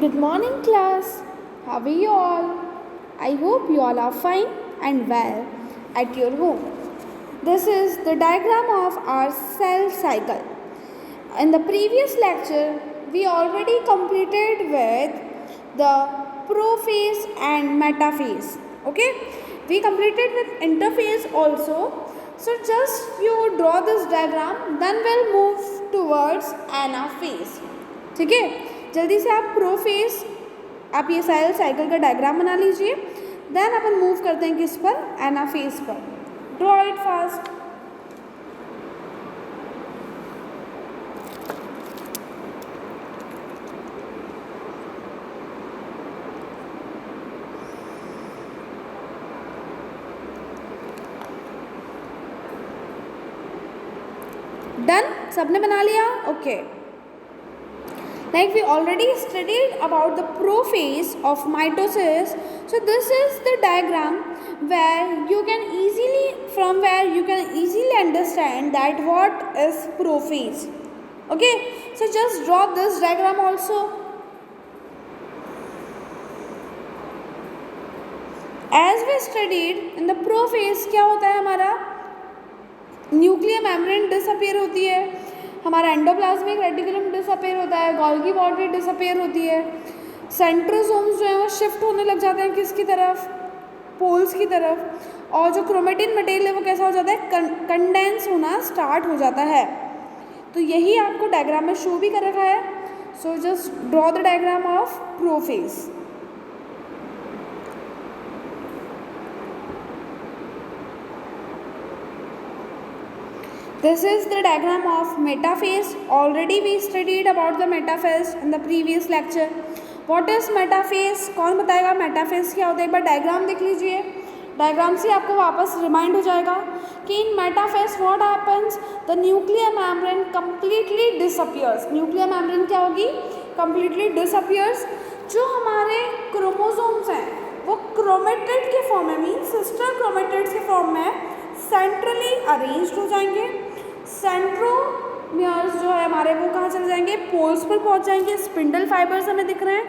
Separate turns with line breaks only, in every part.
Good morning, class. How are you all? I hope you all are fine and well at your home. This is the diagram of our cell cycle. In the previous lecture, we already completed with the prophase and metaphase. Okay? We completed with interphase also. So just you draw this diagram, then we'll move towards anaphase. ठीक है, जल्दी से आप prophase आप ये cell cycle का diagram बना लीजिए. देन अपन मूव करते हैं किस पर, एनाफेज पर. Draw it fast. डन, सबने बना लिया. Okay. Like we already studied about the prophase of mitosis, so this is the diagram where you can easily understand that what is prophase. Okay, so just draw this diagram also. As we studied in the prophase, क्या होता है हमारा, nuclear membrane disappear होती है, हमारा endoplasmic reticulum disappear होता है, Golgi body disappear होती है, सेंट्रोसोम्स जो है वो शिफ्ट होने लग जाते हैं किसकी तरफ, पोल्स की तरफ, और जो क्रोमेटिन मटेरियल है वो कैसा हो जाता है, कंडेंस होना स्टार्ट हो जाता है. तो यही आपको डायग्राम में शो भी कर रखा है. So just draw the diagram of prophase. This is the diagram of metaphase. Already we studied about the metaphase in the previous lecture. What is metaphase? कौन बताएगा metaphase क्या होता है? एक बार डायग्राम देख लीजिए. डायग्राम से आपको वापस रिमाइंड हो जाएगा कि in metaphase what happens, the nuclear membrane completely disappears. Nuclear membrane क्या होगी, कंप्लीटली डिसअपियर्स. जो हमारे क्रोमोसोम्स हैं वो क्रोमेटिड के फॉर्म में, मीन सिस्टर क्रोमेटिड्स के फॉर्म में सेंट्रली अरेंज्ड हो जाएंगे. सेंट्रोमियर्स जो है हमारे वो कहाँ चले जाएंगे, पोल्स पर पहुँच जाएंगे. स्पिंडल फाइबर्स हमें दिख रहे हैं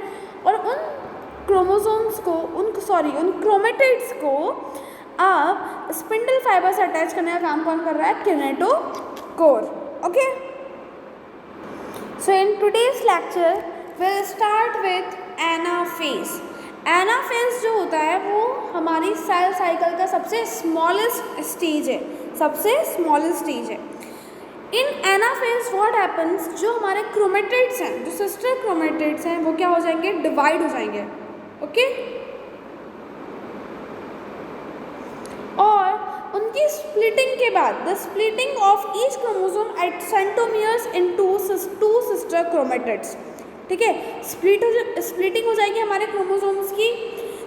और उन क्रोमोसोम्स को उन क्रोमेटिड्स को अब स्पिंडल फाइबर से अटैच करने का काम कौन कर रहा है, kinetochore. Okay, so in today's lecture will start with anaphase. Anaphase जो होता है वो हमारी सेल साइकिल का सबसे स्मॉलेस्ट स्टेज है, सबसे स्मॉलेस्ट स्टेज है. इन एनाफेज व्हाट हैपन्स, जो हमारे क्रोमेटिड्स हैं, जो सिस्टर क्रोमेटिड्स हैं वो क्या हो जाएंगे, डिवाइड हो जाएंगे. ओके, और उनकी स्प्लिटिंग के बाद, the splitting of each chromosome at centromeres into sister chromatids. ठीक है, स्प्लिटिंग हो जाएगी हमारे क्रोमोसोम्स की.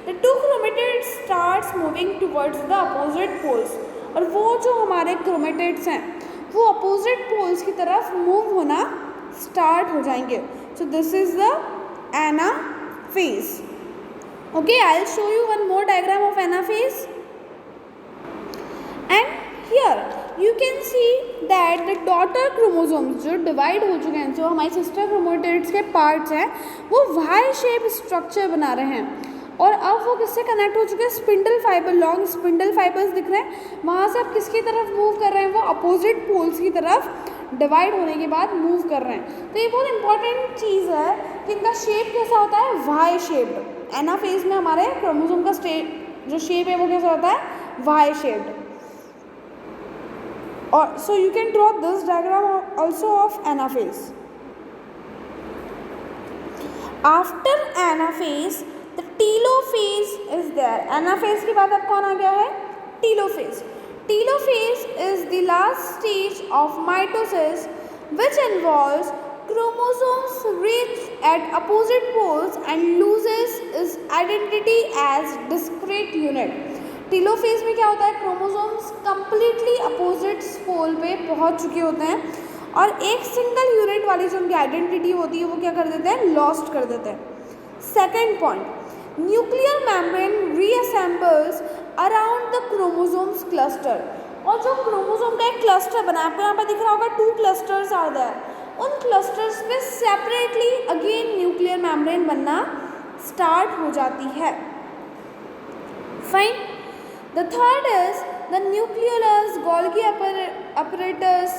The two chromatids starts moving towards the opposite poles, और वो जो हमारे क्रोमेटिड्स हैं वो अपोजिट पोल्स की तरफ मूव होना स्टार्ट हो जाएंगे. So this is the anaphase. Okay, I will show you one more diagram of anaphase. And here you can see that the daughter chromosomes जो डिवाइड हो चुके हैं, जो हमारी सिस्टर क्रोमेटिड्स के पार्ट्स हैं, वो वाई शेप स्ट्रक्चर बना रहे हैं. और अब वो किससे कनेक्ट हो चुके हैं, spindle fibre, long spindle fibres दिख रहे हैं. वहाँ से अब किसकी तरफ मूव कर रहे हैं, वो अपोजिट पोल्स की तरफ डिवाइड होने के बाद मूव कर रहे हैं. तो ये बहुत इंपॉर्टेंट चीज़ है कि इनका शेप कैसा होता है, वाई शेप्ड. एनाफेज में हमारे क्रोमोसोम का जो शेप है वो कैसा होता है, Y shaped. Or so you can draw this diagram also of anaphase. After anaphase, the telophase is there. Anaphase के बाद अब कौन आ गया है, telophase. Telophase is the last stage of mitosis, which involves chromosomes reach at opposite poles and loses its identity as discrete unit. Telophase में क्या होता है, क्रोमोसोम्स कंप्लीटली अपोजिट पोल पे पहुंच चुके होते हैं और एक सिंगल यूनिट वाली जो उनकी आइडेंटिटी होती है वो क्या कर देते हैं, लॉस्ट कर देते हैं. Second point, nuclear membrane reassembles around the chromosomes cluster. और जो क्रोमोसोम का एक क्लस्टर बना है, आपको यहाँ पर दिख रहा होगा, 2 क्लस्टर्स आर देयर. उन क्लस्टर्स में सेपरेटली अगेन न्यूक्लियर मेम्ब्रेन बनना स्टार्ट हो जाती है। Fine. The third is the nucleolus, Golgi apparatus,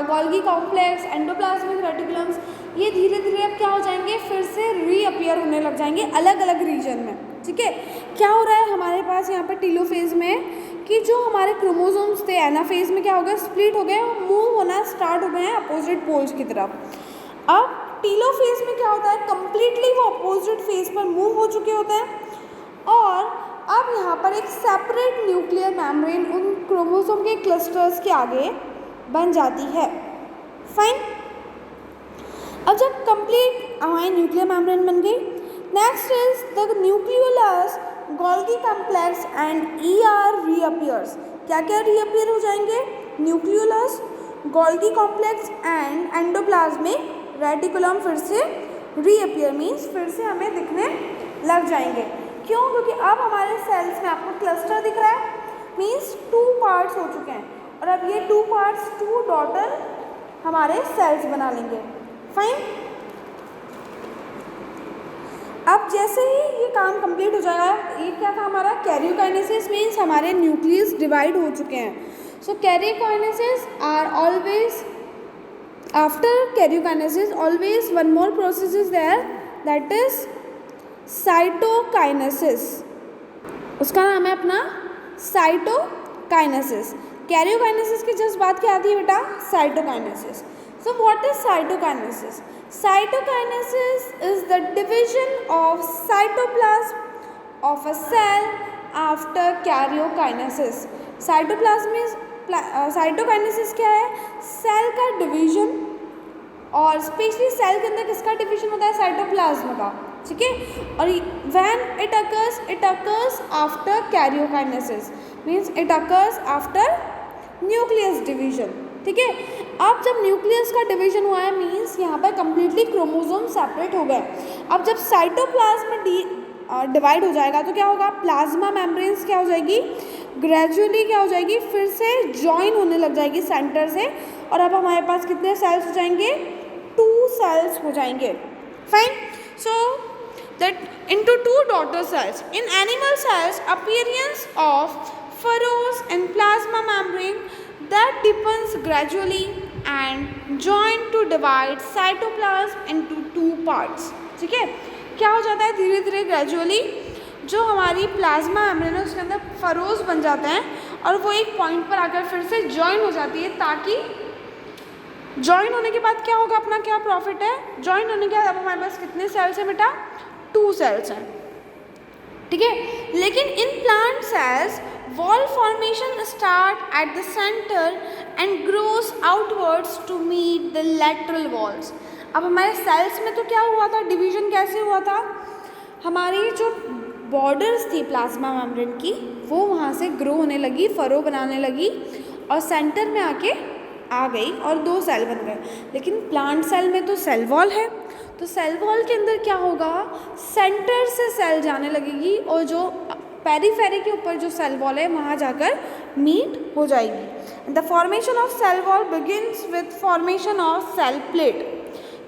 Golgi complex, endoplasmic reticulums, ये धीरे धीरे अब क्या हो जाएंगे, फिर से रीअपियर होने लग जाएंगे अलग अलग रीजन में। ठीक है, क्या हो रहा है हमारे पास यहाँ पर टीलोफेज में कि जो हमारे क्रोमोसोम्स थे एनाफेज में क्या हो गया, स्प्लिट हो गए, मूव होना स्टार्ट हो गए हैं अपोजिट पोल्स की तरफ। अब टीलोफेज में क्या होता है, कंप्लीटली वो अपोजिट फेज पर मूव हो चुके होते हैं और अब यहाँ पर एक सेपरेट न्यूक्लियर मेम्ब्रेन उन क्रोमोसोम के क्लस्टर्स के आगे बन जाती है। फाइन। अब जब कंप्लीट हमारी न्यूक्लियर मेम्ब्रेन बन गई, next is the nucleolus, Golgi complex and ER reappears. क्या क्या रीअपियर हो जाएंगे, nucleolus, Golgi complex and endoplasmic reticulum फिर से रीअपियर मीन्स फिर से हमें दिखने लग जाएंगे। क्यों, क्योंकि अब हमारे सेल्स में आपको क्लस्टर दिख रहा है, मीन्स 2 पार्ट्स हो चुके हैं और अब ये 2 पार्ट्स 2 डॉटर हमारे सेल्स बना लेंगे। फाइन। अब जैसे ही ये काम कंप्लीट हो जाएगा, ये क्या था हमारा कैरियोकाइनेसिस, मीन्स हमारे न्यूक्लियस डिवाइड हो चुके हैं। So karyokinesis are always, after karyokinesis always one more process is there, that is cytokinesis. उसका नाम है अपना साइटोकाइनेसिस। कैरियोकाइनेसिस की जस्ट बात क्या आती है बेटा, cytokinesis. So what is cytokinesis? Cytokinesis is the division of cytoplasm of a cell after karyokinesis. Cytokinesis क्या है, सेल का डिवीजन, और स्पेशली सेल के अंदर किसका डिवीजन होता है, साइटोप्लाज्म का। ठीक है, और when it occurs after karyokinesis means it occurs after nucleus division. ठीक है, अब जब न्यूक्लियस का डिवीजन हुआ है मीन्स यहाँ पर कंप्लीटली क्रोमोसोम सेपरेट हो गए। अब जब साइटोप्लाज्म डिवाइड हो जाएगा तो क्या होगा, प्लाज्मा मेम्ब्रेन्स क्या हो जाएगी, ग्रेजुअली क्या हो जाएगी, फिर से ज्वाइन होने लग जाएगी सेंटर से, और अब हमारे पास कितने सेल्स हो जाएंगे, 2 सेल्स हो जाएंगे। Fine. So that into 2 daughter cells. In animal cells, appearance of furrows in plasma membrane that deepens gradually and join to divide cytoplasm into 2 parts. ठीक है, क्या हो जाता है, धीरे धीरे ग्रेजुअली जो हमारी प्लाज्मा मेम्ब्रेन है उसके अंदर फरोज बन जाते हैं और वो एक पॉइंट पर आकर फिर से ज्वाइन हो जाती है, ताकि ज्वाइन होने के बाद क्या होगा, अपना क्या प्रॉफिट है, ज्वाइन होने के बाद अब हमारे पास कितने सेल्स हैं बेटा, 2 सेल्स हैं। ठीक है, लेकिन in plant cells wall formation start at the centre and grows outwards to meet the lateral walls. अब हमारे सेल्स में तो क्या हुआ था, डिवीजन कैसे हुआ था, हमारी जो बॉर्डर्स थी प्लाज्मा मेम्ब्रेन की वो वहाँ से ग्रो होने लगी, फरो बनाने लगी और सेंटर में आके आ गई और 2 सेल बन गए। लेकिन प्लांट सेल में तो सेल वॉल है, तो सेल वॉल के अंदर क्या होगा, सेंटर से सेल जाने लगेगी और जो पेरीफेरी के ऊपर जो सेल वॉल है वहाँ जाकर मीट हो जाएगी। The formation of cell wall begins with formation of cell plate.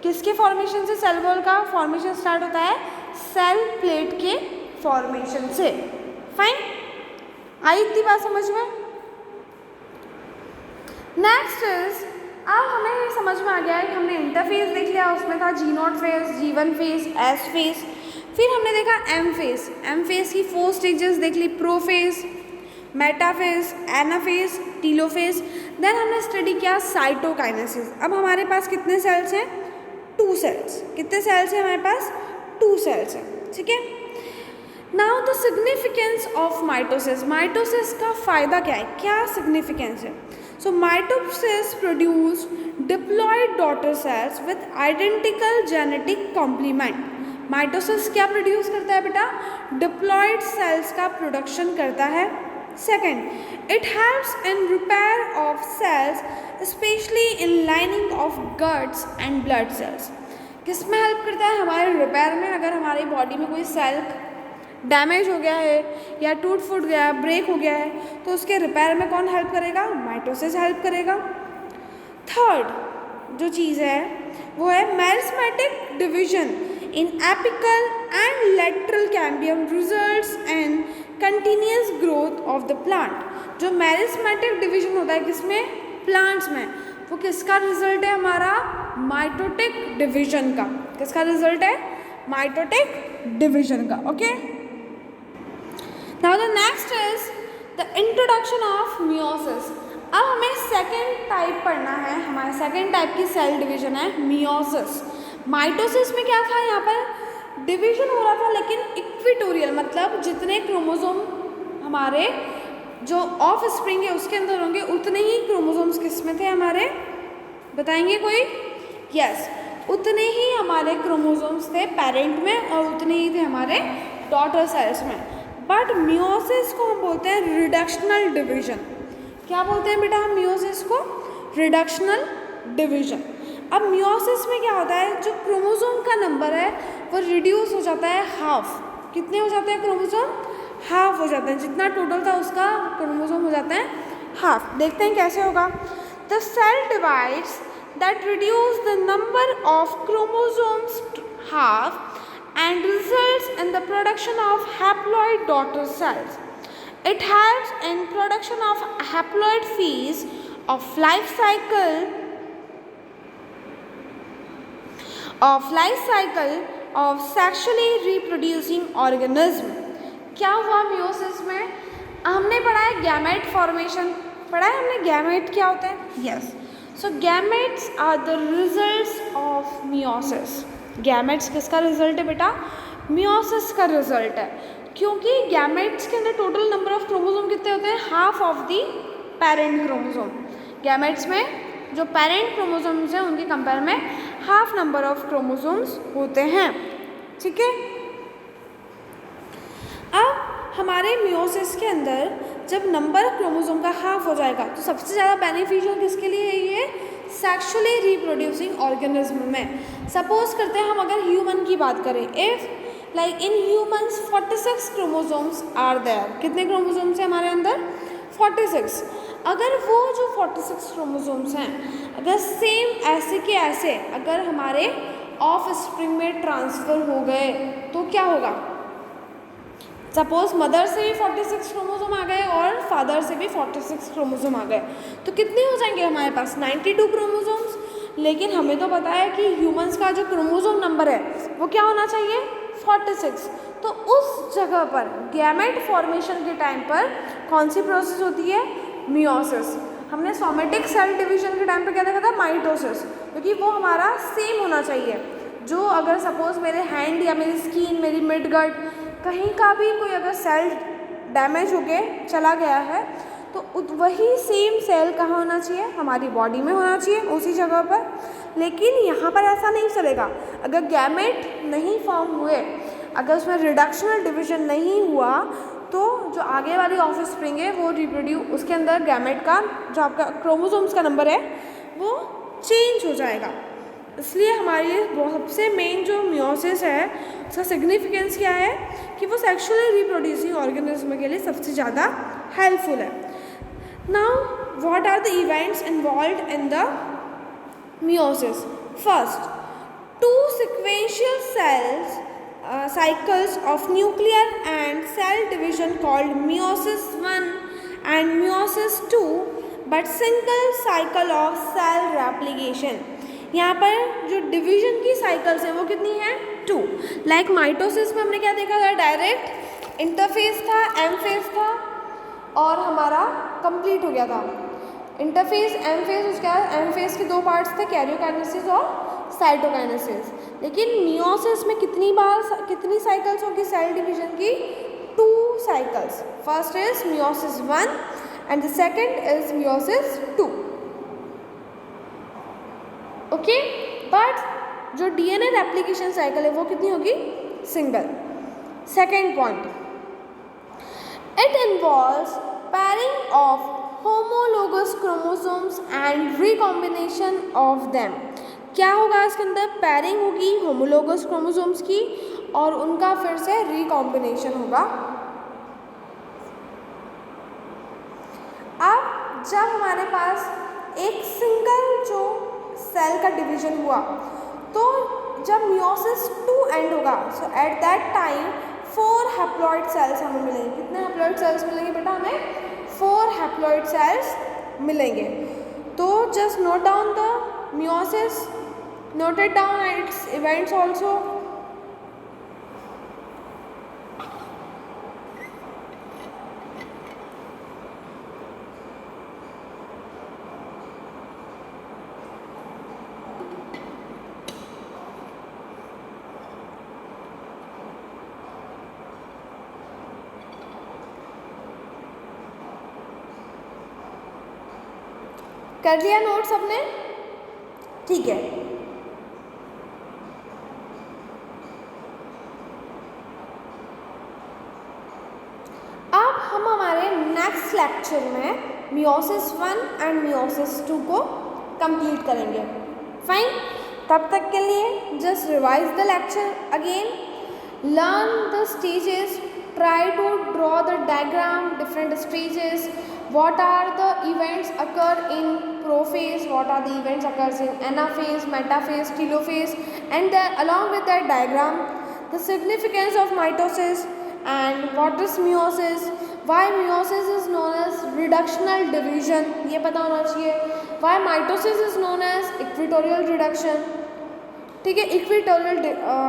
किसके फॉर्मेशन से सेल वॉल का फॉर्मेशन स्टार्ट होता है, सेल प्लेट के फॉर्मेशन से। फाइन, आई इतनी बात समझ में। नेक्स्ट इज, अब हमें ये समझ में आ गया है कि हमने इंटरफेज देख लिया, उसमें था G0 phase, G1 phase, S phase, फिर हमने देखा M फेज। M फेज की 4 स्टेजेस देख ली, prophase, metaphase, anaphase, telophase. Then हमने स्टडी किया साइटोकाइनेसिस। अब हमारे पास कितने सेल्स हैं, 2 सेल्स। कितने सेल्स हैं हमारे पास, 2 सेल्स हैं। ठीक है, now the significance of mitosis. Mitosis का फ़ायदा क्या है, क्या सिग्निफिकेंस है। So mitosis produce diploid daughter cells with identical genetic complement. Mitosis क्या प्रोड्यूस करता है बेटा, डिप्लॉयड सेल्स का प्रोडक्शन करता है। Second, it helps in repair of cells specially in lining of guts and blood cells. किस में हेल्प करता है, हमारे रिपेयर में। अगर हमारी बॉडी में कोई सेल डैमेज हो गया है या टूट फूट गया है, ब्रेक हो गया है, तो उसके रिपेयर में कौन हेल्प करेगा, माइटोसिस हेल्प करेगा। थर्ड जो चीज़ है वो है meristematic division in apical and lateral cambium results and continuous growth of the plant. जो मेरिस्मेटिक डिवीजन होता है किसमें, प्लांट्स में, वो किसका रिजल्ट है हमारा, माइटोटिक डिवीजन का। किसका रिजल्ट है, माइटोटिक डिवीजन का। Okay, now the next is the introduction of meiosis. अब हमें सेकेंड टाइप पढ़ना है, हमारा सेकेंड टाइप की सेल डिवीजन है मियोसिस। माइटोसिस में क्या था, यहाँ पर डिवीजन हो रहा था लेकिन इक्विटोरियल, मतलब जितने क्रोमोसोम हमारे जो ऑफ स्प्रिंग है उसके अंदर होंगे उतने ही क्रोमोसोम्स किस में थे हमारे, बताएंगे कोई, यस, उतने ही हमारे क्रोमोसोम्स थे पेरेंट में और उतने ही थे हमारे डॉटर सेल्स में। बट मियोसिस को हम बोलते हैं रिडक्शनल डिवीजन। क्या बोलते हैं बेटा हम मियोसिस को, रिडक्शनल डिवीजन। अब मियोसिस में क्या होता है, जो क्रोमोसोम का नंबर है वो रिड्यूस हो जाता है हाफ। कितने हो जाते हैं क्रोमोसोम, हाफ हो जाते हैं, जितना टोटल था उसका क्रोमोसोम हो जाता है हाफ। देखते हैं कैसे होगा। The cell divides that reduce the number of chromosomes to half and results in the production of haploid daughter cells. It helps in production of haploid phase of life cycle of sexually reproducing organism. क्या हुआ meiosis में, हमने पढ़ा है gamete formation, पढ़ा है हमने gamete क्या होता है, yes. So gametes are the results of meiosis. Gametes किसका रिजल्ट है बेटा, मियोसिस का रिजल्ट है, क्योंकि गैमेट्स के अंदर टोटल नंबर ऑफ क्रोमोसोम कितने होते हैं, half of the parent chromosome. Gametes में जो पेरेंट क्रोमोसोम्स हैं उनके कंपेयर में हाफ नंबर ऑफ क्रोमोसोम्स होते हैं, ठीक है। अब हमारे मियोसिस के अंदर जब नंबर क्रोमोसोम का हाफ हो जाएगा तो सबसे ज़्यादा बेनिफिशियल किसके लिए है ये, सेक्सुअली रिप्रोड्यूसिंग ऑर्गेनिज्म में। सपोज करते हैं हम अगर ह्यूमन की बात करें, if like in humans 46 chromosomes are there. कितने क्रोमोसोम्स हैं हमारे अंदर, 46। अगर वो जो 46 क्रोमोसोम्स हैं अगर सेम ऐसे के ऐसे अगर हमारे ऑफ स्प्रिंग में ट्रांसफ़र हो गए तो क्या होगा, सपोज मदर से भी 46 क्रोमोसोम आ गए और फादर से भी 46 क्रोमोसोम आ गए तो कितने हो जाएंगे हमारे पास, 92 क्रोमोसोम्स। लेकिन हमें तो पता है कि ह्यूमंस का जो क्रोमोसोम नंबर है वो क्या होना चाहिए, 46। तो उस जगह पर गैमेट फॉर्मेशन के टाइम पर कौन सी प्रोसेस होती है, मियोसिस। हमने सोमेटिक सेल डिवीजन के टाइम पर क्या देखा था, माइटोसिस, क्योंकि वो हमारा सेम होना चाहिए। जो अगर सपोज मेरे हैंड या मेरी स्किन, मेरी मिडगट, कहीं का भी कोई अगर सेल डैमेज होके चला गया है तो वही सेम सेल कहाँ होना चाहिए, हमारी बॉडी में होना चाहिए, उसी जगह पर। लेकिन यहाँ पर ऐसा नहीं चलेगा। अगर गैमेट नहीं फॉर्म हुए, अगर उसमें रिडक्शनल डिवीजन नहीं हुआ तो जो आगे वाली ऑफ स्प्रिंग है वो उसके अंदर गैमेट का जो आपका क्रोमोसोम्स का नंबर है वो चेंज हो जाएगा। इसलिए हमारी सबसे मेन जो मियोसिस है उसका सिग्निफिकेंस क्या है कि वो सेक्सुअली रिप्रोड्यूसिंग ऑर्गेनिज्म के लिए सबसे ज़्यादा हेल्पफुल है। Now what are the events involved in the meiosis. First, 2 sequential cells cycles of nuclear and cell division called meiosis 1 and meiosis 2 but single cycle of cell replication। यहाँ पर जो division की cycles हैं वो कितनी हैं, 2। Like mitosis में हमने क्या देखा था, डायरेक्ट इंटरफेस था, एम फेज था और हमारा कंप्लीट हो गया था इंटरफेस एम फेज। उसके बाद एम फेज के 2 पार्ट्स थे, कैरियोकाइनेसिस और साइटोकाइनेसिस। लेकिन मियोसिस में कितनी साइकिल्स होगी सेल डिवीजन की, 2 cycles. First is meiosis 1 and the second is meiosis 2। Okay, but जो डीएनए रेप्लिकेशन साइकिल है वो कितनी होगी, single. Second point, it involves pairing of homologous chromosomes and recombination of them. क्या होगा इसके अंदर, पैरिंग होगी होमोलोगस क्रोमोसोम्स की और उनका फिर से रिकॉम्बिनेशन होगा। अब जब हमारे पास एक सिंगल जो सेल का डिवीजन हुआ, तो जब मियोसिस 2 एंड होगा, so at that time 4 haploid cells हमें मिलेंगे। कितने हैप्लॉइड सेल्स मिलेंगे बेटा हमें? 4 हैप्लॉइड सेल्स मिलेंगे। तो just note down the meiosis, note it down and its events also. कर लिया नोट सबने? ठीक है। अब हम हमारे नेक्स्ट लेक्चर में मियोसिस 1 एंड मियोसिस 2 को कंप्लीट करेंगे। फाइन, तब तक के लिए just revise the lecture again, learn the stages, try to draw the diagram, different stages, what are the events occur in prophase, what are the events occurs in anaphase, metaphase, telophase, and along with that diagram the significance of mitosis and what is meiosis, why meiosis is known as reductional division, ये पता होना चाहिए, why mitosis is known as equatorial reduction, ठीक है, equatorial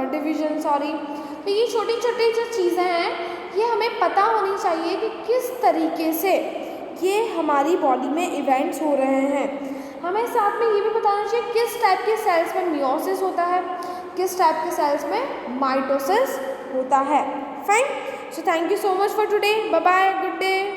division, sorry. तो ये छोटी छोटी जो चीज़ें हैं ये हमें पता होनी चाहिए कि किस तरीके से ये हमारी बॉडी में इवेंट्स हो रहे हैं। हमें साथ में ये भी बताना चाहिए किस टाइप के सेल्स में मियोसिस होता है, किस टाइप के सेल्स में माइटोसिस होता है। Fine, so thank you so much for today, bye bye, good day.